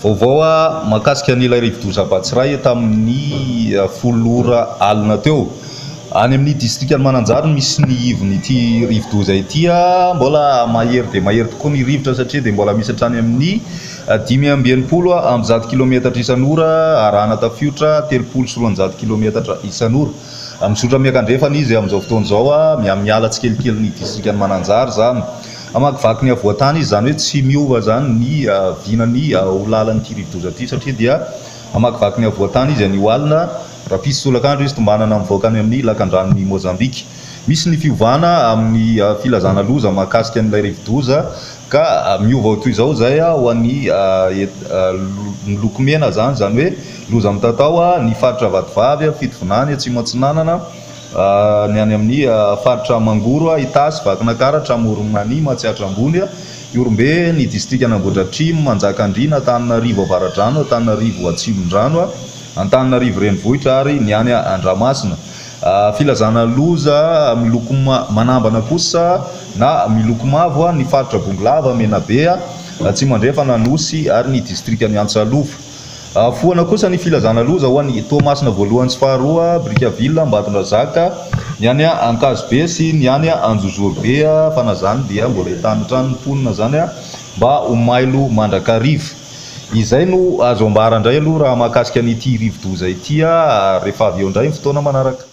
Vaovao mahakasika an'ilay rivo-doza Batsiray tamin'ny folora alina teo. Any amin'ny distriktan'ny Mananjary misy ny ivon'ity rivo-doza ity mbola mahery dia mahery tokoa ny rivotra satria dia mbola misy hatrany amin'ny 580 amin'ny 100 kilometatra isan'ora arahana tafiotra 360 kilometatra isan'ora. Mizotra miakandrefana izy amin'izao fotoana izao miala tsikelikely ny distriktan'ny Mananjary zany. Amakivaky ny avoatany izy zany hoe tsy miova zany ny vinany ho lalan'ity rivo-doza ity satria dia amakivaky ny avoatany izy anio alina raha pisy solakandro izy tombana mivoaka any amin'ny lakandran'ny Mozambika. Misy ny fiovana amin'ny filazana loza mahakasika an'ilay rivo-doza ka miova toy izao zay ho an'ny miloko mena zany hoe loza mitatao ny faritra Vatovavy, Fitovonany, Atsimatsinanana, ny any amin'ny faritra Mangoro, Itasy, Vakinankaratra, Moronani, Matsiatra Ambony, Iorombe, ny distrikta Ambohidratrimo, Manjakandriana, Antananarivo Avaradrano, Antananarivo Atsimondrano, Antananarivo Renivohitra ary ny any Andramasina. Filazana loza miloko manambana kosa na miloko mavo ny faritra Bongolava, Menabe, Tsimandrefana, Nosy ary ny distriktan'ny Antsalofa. Foana kosa ny filazana loza ho an'ny Toamasina voalohany sy faharoa, Brickaville, Ambatondrazaka, ny any Ankazobe sy ny any Anjozorobe fanazany dia mbola ahitana trano mponina zany mba ho mailo mandrakarivo. Izay no azo ambara indray aloha raha mahakasika an'ity rivo-doza ity rehefa avy eo indray ny fotoana manaraka.